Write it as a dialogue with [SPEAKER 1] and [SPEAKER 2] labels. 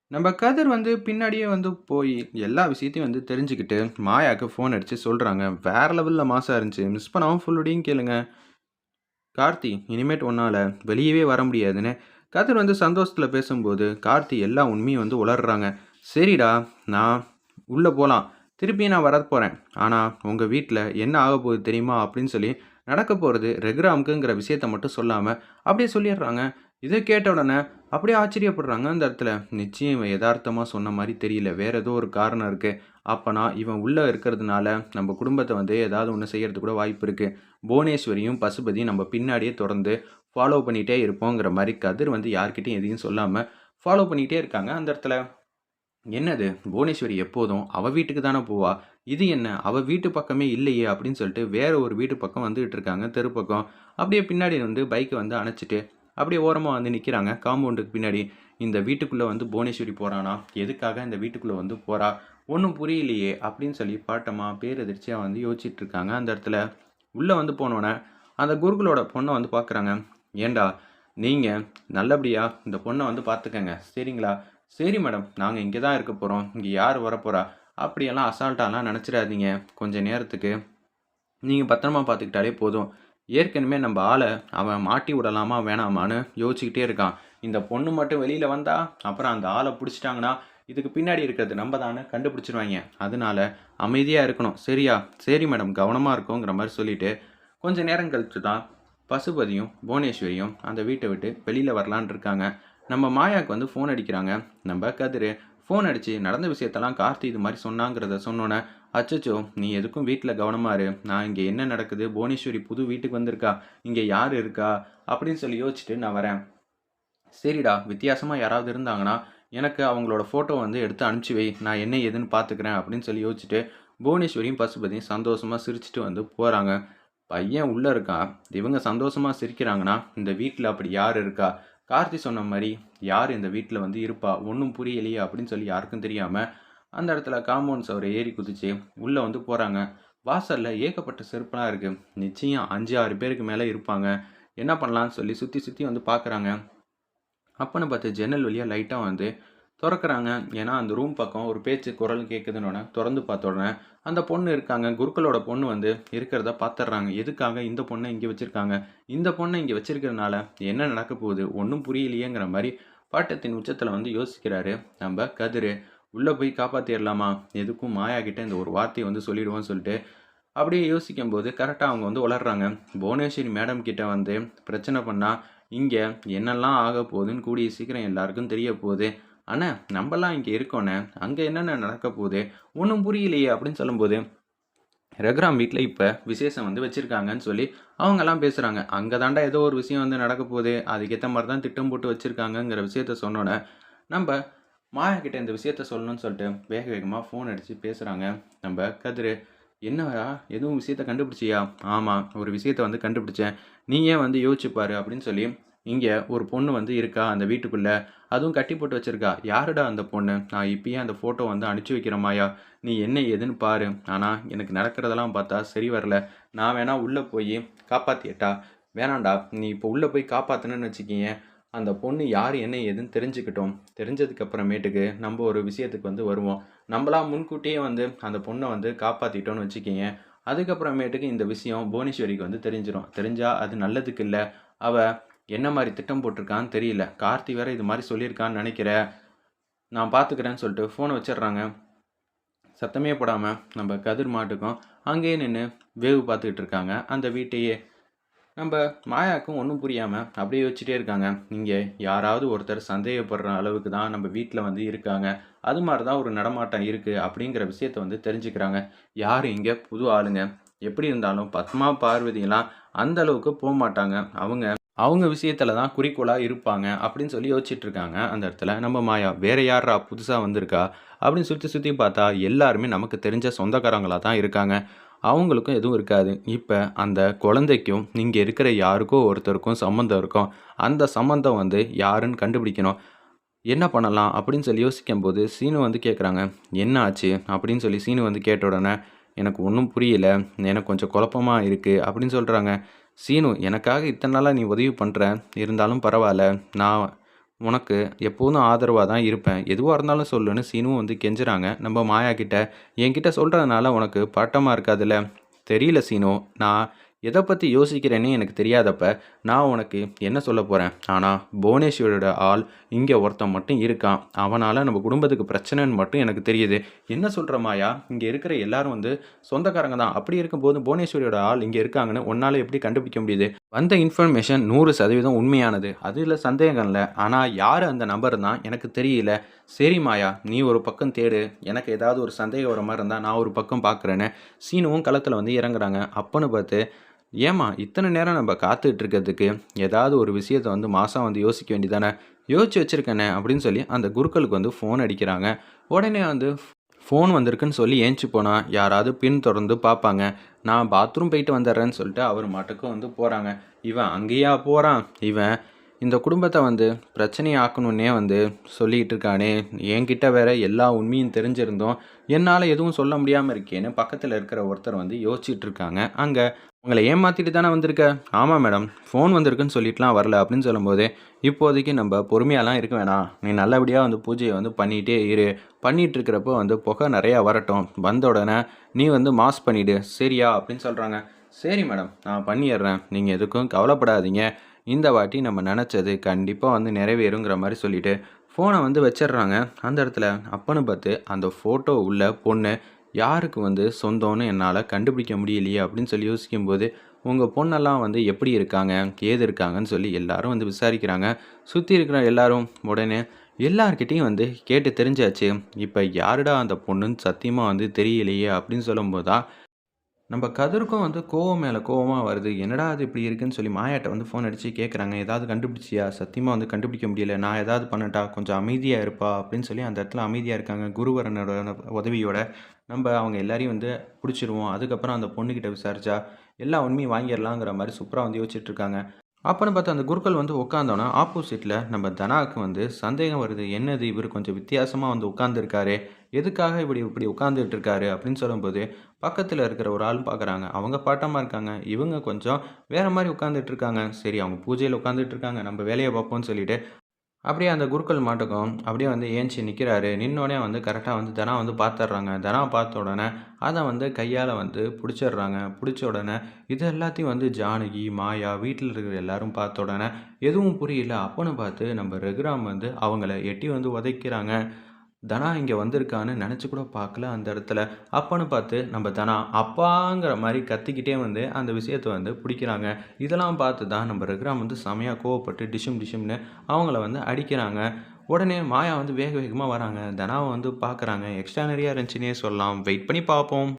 [SPEAKER 1] நம்ம கதிர் பின்னாடியே போய் எல்லா விஷயத்தையும் தெரிஞ்சுக்கிட்டு, மாயாக்கு ஃபோன் அடிச்சு சொல்றாங்க. வேற லெவல்ல மாஸா இருந்துச்சு. மிஸ் பண்ணாம ஃபுல்லோடையும் கேளுங்க. கார்த்தி, இனிமேட்டு உன்னால வெளியவே வர முடியாதுன்னு கதிர் சந்தோஷத்துல பேசும்போது, கார்த்தி எல்லா உண்மையும் உளர்றாங்க. சரிடா, நான் உள்ள போலாம். திருப்பியும் நான் வரப்போறேன். ஆனா, உங்க வீட்ல என்ன ஆகப்போகுது தெரியுமா? அப்படின்னு சொல்லி, நடக்க போறது ரெகுராமுக்குங்கிற விஷயத்த மட்டும் சொல்லாம, அப்படியே சொல்லிடுறாங்க. இத கேட்ட உடனே அப்படியே ஆச்சரியப்படுறாங்க அந்த இடத்துல. நிச்சயம் இவன் எதார்த்தமா சொன்ன மாரி தெரியல. வேற ஏதோ ஒரு காரணம் இருக்கு. அப்பன்னா இவன் உள்ள இருக்கிறதுனால, நம்ம குடும்பத்த ஏதாவது ஒண்ணு செய்யறதுக்கு கூட வாய்ப்பு இருக்கு. புவனேஸ்வரியும், பசுபதியும் நம்ம பின்னாடியே தொடர்ந்து ஃபாலோ பண்ணிட்டே இருப்போங்கிற மாரி கதிர் யார்கிட்டயும் எதையும் சொல்லாம ஃபாலோ பண்ணிட்டே இருக்காங்க அந்த இடத்துல. என்னது புவனேஸ்வரி எப்போதும் அவ வீட்டுக்கு தானே போவா. இது என்ன அவ வீட்டு பக்கமே இல்லையே அப்படின்னு சொல்லிட்டு வேற ஒரு வீட்டு பக்கம் வந்துகிட்டு இருக்காங்க தெரு பக்கம். அப்படியே பின்னாடி பைக்க அணைச்சுட்டு அப்படியே ஓரமா நிக்கிறாங்க காம்பவுண்டுக்கு பின்னாடி. இந்த வீட்டுக்குள்ள புவனேஸ்வரி போறானா? எதுக்காக இந்த வீட்டுக்குள்ள போறா? ஒண்ணும் புரியலையே அப்படின்னு சொல்லி பாட்டம்மா பேரெதிர்ச்சியா யோசிச்சுட்டு இருக்காங்க அந்த இடத்துல. உள்ள போனோனே அந்த குருக்களோட பொண்ண பார்க்குறாங்க. ஏன்டா நீங்க நல்லபடியா இந்த பொண்ண பார்த்துக்கங்க. சரிங்களா? சரி மேடம். நாங்க இங்க தான் இருக்க போறோம். இங்க யார் வரப்போறா? அப்படியெல்லாம் அசால்ட்டாலாம் நெனச்சிடாதீங்க. கொஞ்ச நேரத்துக்கு நீங்க பத்திரமா பார்த்துக்கிட்டாலே போதும். ஏற்கனவே நம்ப ஆள அவன் மாட்டி விடலாமா, வேணாமான்னு யோசிச்சுக்கிட்டே இருக்கான். இந்த பொண்ணு மட்டும் வெளியில வந்தா, அப்புறம் அந்த ஆள புடிச்சுட்டாங்கன்னா, இதுக்கு பின்னாடி இருக்கிறது நம்ப தான்னு கண்டுபிடிச்சுருவாய்ங்க. அதனால அமைதியா இருக்கணும். சரியா? சரி மேடம். கவனமா இருக்கோங்கிற மாரி சொல்லிட்டு, கொஞ்ச நேரம் கழிச்சு தான் பசுபதியும், புவனேஸ்வரியும் அந்த வீட்ட விட்டு வெளியில வரலான்னு இருக்காங்க. நம்ம மாயாக்கு ஃபோன் அடிக்கிறாங்க. நம்ப கதிரு ஃபோன் அடிச்சு நடந்த விஷயத்தெல்லாம் கார்த்தி இது மாரி சொன்னாங்கிறத சொன்னோனே, அச்சச்சோ! நீ எதுக்கும் வீட்ல கவனமா இரு. நான் இங்க என்ன நடக்குது? புவனேஸ்வரி புது வீட்டுக்கு வந்திருக்கா. இங்க யார் இருக்கா? அப்படின்னு சொல்லி யோசிச்சுட்டு நான் வரேன். சரிடா, வித்தியாசமா யாராவது இருந்தாங்கன்னா, எனக்கு அவங்களோட ஃபோட்டோ எடுத்து அனுப்பிச்சு வை. நான் என்ன ஏதுன்னு பார்த்துக்கிறேன் அப்படின்னு சொல்லி யோசிச்சுட்டு, புவனேஸ்வரியும், பசுபதியும் சந்தோஷமா சிரிச்சுட்டு போறாங்க. பையன் உள்ள இருக்கான். இவங்க சந்தோஷமா சிரிக்கிறாங்கன்னா, இந்த வீட்ல அப்படி யார் இருக்கா? கார்த்தி சொன்ன மாரி, யார் இந்த வீட்ல இருப்பா? ஒண்ணும் புரியலையே அப்படின்னு சொல்லி யாருக்கும் தெரியாம, அந்த இடத்துல காம்பவுண்ட் சுவர ஏறி குதிச்சு, உள்ள போறாங்க. வாசல்ல ஏகப்பட்ட செருப்புலாம் இருக்கு. நிச்சயம் 5, 6 பேருக்கு மேல இருப்பாங்க. என்ன பண்ணலான்னு சொல்லி சுத்தி சுத்தி பார்க்குறாங்க. அப்பன்னு பார்த்து ஜன்னல் வழியா லைட்டா தொறக்குறாங்க. ஏன்னா, அந்த ரூம் பக்கம் ஒரு பேச்சு குரல் கேட்குதுன்னோனே, தொறந்து பார்த்த உடனே, அந்த பொண்ணு இருக்காங்க. குருக்களோட பொண்ணு இருக்கிறத பார்த்துர்றாங்க. எதுக்காக இந்த பொண்ண இங்க வச்சிருக்காங்க? இந்த பொண்ண இங்க வச்சிருக்கிறதுனால என்ன நடக்க போகுது? ஒண்ணும் புரியலையேங்கிற மாரி பாட்டத்தின் உச்சத்தில யோசிக்கிறாரு நம்ப கதிரு. உள்ள போய் காப்பாத்திறலாமா? எதுக்கும் மாயா கிட்ட இந்த ஒரு வார்த்தைய சொல்லிடுவோம்னு சொல்லிட்டு, அப்படியே யோசிக்கும்போது கரெக்ட்டா அவங்க உளர்றாங்க. புவனேஸ்வரி மேடம் கிட்ட பிரச்சனை பண்ணா, இங்க என்னெல்லாம் ஆகப் போகுதுன்னு கூடிய சீக்கிரம் எல்லாருக்கும் தெரிய போகுது. அண்ணே, நம்பலாம் இங்க இருக்கோண்ணே. அங்க என்னண்ணே நடக்கப் போகுது? ஒண்ணும் புரியலையே அப்படின்னு சொல்லும்போது, ரகுராம் வீட்ல இப்ப விசேஷம் வச்சிருக்காங்கன்னு சொல்லி அவங்கலாம் பேசுறாங்க. அங்க தான்டா ஏதோ ஒரு விஷயம் நடக்கப் போகுது. அதுக்கேத்த மாரி தான் திட்டம் போட்டு வச்சிருக்காங்கங்கிற விஷயத்த சொன்னோனே, நம்ப மாயா கிட்ட இந்த விஷயத்த சொல்லணும்னு சொல்லிட்டு வேக வேகமா ஃபோன் அடிச்சு பேசுறாங்க. நம்ப கதிரு. என்னடா எதுவும் விஷயத்த கண்டுபிடிச்சியா? ஆமா. ஒரு விஷயத்த கண்டுபிடிச்சேன். நீயே யோசிச்சு பாரு அப்படின்னு சொல்லி, இங்க ஒரு பொண்ணு இருக்கா அந்த வீட்டுக்குள்ள. அதுவும் கட்டி போட்டு வச்சிருக்கா. யாருடா அந்த பொண்ணு? நான் இப்பயே அந்த ஃபோட்டோ அனுப்பிச்சு வைக்கிறேன் மாயா. நீ என்ன ஏதுன்னு பாரு. ஆனா எனக்கு நடக்கிறதெல்லாம் பார்த்தா சரி வரல. நான் வேணா உள்ள போயி காப்பாத்தியட்டா? வேணாம்டா. நீ இப்போ உள்ள போய் காப்பாத்துனேன்னு வச்சுக்கயேன், அந்த பொண்ணு யாரு என்ன ஏதுன்னு தெரிஞ்சுக்கட்டும். தெரிஞ்சதுக்கு அப்புறமேட்டுக்கு நம்ப ஒரு விஷயத்துக்கு வருவோம். நம்பளா முன்கூட்டியே அந்த பொண்ண காப்பாத்திட்டோம்னு வச்சுக்கயேன், அதுக்கப்புறமேட்டுக்கு இந்த விஷயம் புவனேஸ்வரிக்கு தெரிஞ்சிரும். தெரிஞ்சா அது நல்லதுக்கு இல்ல. அவ என்ன மாரி திட்டம் போட்டிருக்கான்னு தெரியல. கார்த்தி வேற இது மாரி சொல்லியிருக்கான்னு நெனைக்கிறேன். நான் பார்த்துக்கிறேன்னு சொல்லிட்டு ஃபோன வச்சுர்றாங்க. சத்தமே போடாம நம்ப கதிர் மாட்டுக்கும் அங்கேயே நின்னு வேவு பார்த்துக்கிட்டு இருக்காங்க அந்த வீட்டையே. நம்ப மாயாவுக்கும் ஒண்ணும் புரியாம அப்படியே யோசிச்சுட்டே இருக்காங்க. இங்க யாராவது ஒருத்தர் சந்தேகப்படுற அளவுக்கு தான் நம்ம வீட்ல இருக்காங்க. அது மாரி தான் ஒரு நடமாட்டம் இருக்கு அப்படிங்கிற விஷயத்த தெரிஞ்சுக்கிறாங்க. யாரு இங்க புது ஆளுங்க. எப்படி இருந்தாலும் பத்மா, பார்வதிலாம் அந்த அளவுக்கு போமாட்டாங்க. அவங்க அவங்க விஷயத்துல தான் குறிக்கோளா இருப்பாங்க அப்படின்னு சொல்லி யோசிச்சுட்டு இருக்காங்க அந்த இடத்துல. நம்ம மாயா வேற யார்றா புதுசா வந்திருக்கா? அப்படின்னு சுத்தி சுத்தி பார்த்தா எல்லாருமே நமக்கு தெரிஞ்ச சொந்தக்காரங்களா தான் இருக்காங்க. அவங்களுக்கும் எதுவும் இருக்காது. இப்ப அந்த குழந்தைக்கும், இங்க இருக்கிற யாருக்கோ ஒருத்தருக்கும் சம்மந்தம் இருக்கும். அந்த சம்மந்தம் யாருன்னு கண்டுபிடிக்கணும். என்ன பண்ணலாம்? அப்படின்னு சொல்லி யோசிக்கும்போது, சீனு கேட்குறாங்க. "என்ன ஆச்சு?" அப்படின்னு சொல்லி சீனு கேட்ட உடனே, "எனக்கு ஒண்ணும் புரியல. எனக்கு கொஞ்சம் குழப்பமா இருக்கு." அப்படின்னு சொல்றாங்க. "சீனு, எனக்காக இத்தன நாளா நீ உதவி பண்ற. இருந்தாலும் பரவால்ல. நான் உனக்கு எப்போதும் ஆதரவா தான் இருப்பேன். எதுவா இருந்தாலும் சொல்லுன்னு சீனுவும் வந்து கெஞ்சுறாங்க. நம்ம மாயா கிட்ட. என்கிட்ட சொல்றதுனால உனக்கு பட்டமா இருக்காதுல்ல. தெரியல சீனு. நான் எத பத்தி யோசிக்கிறேன்னே எனக்கு தெரியாதப்ப, நான் உனக்கு என்ன சொல்லப் போறேன்? ஆனா, புவனேஸ்வரியோட ஆள் இங்க ஒருத்தன் மட்டும் இருக்கான். அவனால நம்ம குடும்பத்துக்கு பிரச்சனைன்னு மட்டும் எனக்கு தெரியுது. என்ன சொல்ற மாயா? இங்க இருக்கிற எல்லாரும் வந்து சொந்தக்காரங்க தான். அப்படி இருக்கும்போது புவனேஸ்வரியோட ஆள் இங்க இருக்காங்கன்னு உன்னால எப்படி கண்டுபிடிக்க முடியுது? வந்த இன்ஃபர்மேஷன் 100% உண்மையானது. அதுல சந்தேகம் இல்ல. ஆனா யாரு அந்த நபர் தான் எனக்கு தெரியல. சரி மாயா, நீ ஒரு பக்கம் தேடு. எனக்கு ஏதாவது ஒரு சந்தேகம் வர மாரி இருந்தா நான் ஒரு பக்கம் பார்க்குறேன்னு, சீனுவும் களத்துல வந்து இறங்குறாங்க. அப்பன்னு பார்த்து, "ஏம்மா இத்தன நேரம் நம்ப காத்துட்டு இருக்கிறதுக்கு, ஏதாவது ஒரு விஷயத்த வந்து மாசா வந்து யோசிக்க வேண்டியதானே?" "யோசிச்சு வச்சிருக்கேனே" அப்படின்னு சொல்லி அந்த குருக்களுக்கு வந்து ஃபோன் அடிக்கிறாங்க. உடனே வந்து ஃபோன் வந்திருக்குன்னு சொல்லி ஏந்திச்சு போனா, யாராவது பின் தொடர்ந்து பார்ப்பாங்க. நான் பாத்ரூம் போயிட்டு வந்துடுறேன்னு சொல்லிட்டு அவர் மாட்டுக்கு வந்து போறாங்க. இவன் அங்கேயா போறான்? இவன் இந்த குடும்பத்த வந்து பிரச்சனையாக்கணுன்னே வந்து சொல்லிக்கிட்டு இருக்கானே! என்கிட்ட வேற எல்லா உண்மையும் தெரிஞ்சிருந்தும், என்னால எதுவும் சொல்ல முடியாம இருக்கேன்னு பக்கத்துல இருக்கிற ஒருத்தர் வந்து யோசிச்சுட்டு இருக்காங்க. அங்க "உங்கள ஏமாத்திட்டு தானே வந்திருக்க?" "ஆமா மேடம். ஃபோன் வந்திருக்குன்னு சொல்லிட்டுலாம் வரல." அப்படின்னு சொல்லும்போது, "இப்போதைக்கு நம்ப பொறுமையாலாம் இருக்க வேணாம். நீ நல்லபடியா வந்து பூஜைய வந்து பண்ணிட்டே இரு. பண்ணிட்டு இருக்கிறப்போ வந்து புகை நெறையா வரட்டும். வந்த உடனே நீ வந்து மாஸ் பண்ணிடு. சரியா?" அப்படின்னு சொல்றாங்க. "சரி மேடம். நான் பண்ணிர்றேன். நீங்க எதுக்கும் கவலைப்படாதீங்க. இந்த வாட்டி நம்ம நெனச்சது கண்டிப்பா வந்து நிறைவேறுங்கிற மாரி சொல்லிட்டு, ஃபோன வந்து வச்சிடுறாங்க. அந்த இடத்துல அப்பன்னு பார்த்து, அந்த ஃபோட்டோ உள்ள பொண்ணு யாருக்கு வந்து சொந்தம்னு என்னால கண்டுபிடிக்க முடியலையே அப்படின்னு சொல்லி யோசிக்கும்போது, உங்க பொண்ணெல்லாம் வந்து எப்படி இருக்காங்க? ஏது இருக்காங்கன்னு சொல்லி எல்லாரும் வந்து விசாரிக்கிறாங்க. சுத்தி இருக்கிற எல்லாரும் உடனே எல்லார்கிட்டயும் வந்து கேட்டு தெரிஞ்சாச்சு. இப்ப யாருடா அந்த பொண்ணுன்னு சத்தியமா வந்து தெரியலையே அப்படின்னு சொல்லும்போது தான் நம்ம கதிருக்கும் வந்து கோவம் மேல கோவமா வருது. என்னடா இது இப்படி இருக்குன்னு சொல்லி மாயாட்ட வந்து ஃபோன் அடிச்சு கேட்குறாங்க. "ஏதாவது கண்டுபிடிச்சியா? சத்தியமா வந்து கண்டுபிடிக்க முடியல. நான் ஏதாவது பண்ணட்டா? கொஞ்சம் அமைதியா இருப்பா" அப்படின்னு சொல்லி அந்த இடத்துல அமைதியா இருக்காங்க. குருவரனோட உதவியோட நம்ப அவங்க எல்லாரையும் வந்து புடிச்சிருவோம். அதுக்கப்புறம் அந்த பொண்ணுகிட்ட விசாரிச்சா எல்லா உண்மையும் வாங்கிரலாங்கிற மாரி சூப்பரா வந்து யோசிச்சுட்டு இருக்காங்க. அப்பன்னு பார்த்து அந்த குருக்கள் வந்து உட்காந்தோன, ஆப்போசிட்ல நம்ம தனாவுக்கு வந்து சந்தேகம் வருது. என்னது இவரு கொஞ்சம் வித்தியாசமா வந்து உட்கார்ந்துருக்காரே! எதுக்காக இப்படி இப்படி உட்கார்ந்துட்டு இருக்காரு? அப்படின்னு சொல்லும்போது, பக்கத்துல இருக்கிற ஒரு ஆள் பார்க்குறாங்க. அவங்க பாட்டமா இருக்காங்க. இவங்க கொஞ்சம் வேற மாரி உட்கார்ந்துட்டு இருக்காங்க. சரி அவங்க பூஜையில உட்கார்ந்துட்டு இருக்காங்க. நம்ம வேலைய பார்ப்போம்ன்னு சொல்லிட்டு அப்படியே அந்த குருக்கள் மாட்டுக்கும் அப்படியே வந்து ஏந்திச்சு நிற்கிறாரு. நின்னோனே வந்து கரெக்ட்டா வந்து தனா வந்து பார்த்துடுறாங்க. தனா பார்த்த உடனே அத வந்து கையால வந்து புடிச்சிடுறாங்க. புடிச்ச உடனே இது எல்லாத்தையும் வந்து ஜானகி, மாயா வீட்ல இருக்கிற எல்லாரும் பார்த்த உடனே எதுவும் புரியல. அப்பன்னு பார்த்து நம்ம ரகுராம் வந்து அவங்கள எட்டி வந்து உதைக்கிறாங்க. தனா இங்க வந்திருக்கான்னு நெனச்சு கூட பார்க்கல அந்த இடத்துல. அப்பன்னு பார்த்து நம்ம தனா அப்பாங்கிற மாரி கத்திக்கிட்டே வந்து அந்த விஷயத்த வந்து புடிக்கிறாங்க. இதெல்லாம் பார்த்து தான் நம்ம ரகுராம் வந்து செமையா கோவப்பட்டு டிஷும் டிஷும்னு அவங்கள வந்து அடிக்கிறாங்க. உடனே மாயா வந்து வேக வேகமா வராங்க. தனாவ வந்து பார்க்குறாங்க. எக்ஸ்ட்ரானரியா இருந்துச்சுன்னே சொல்லலாம். வெயிட் பண்ணி பார்ப்போம்.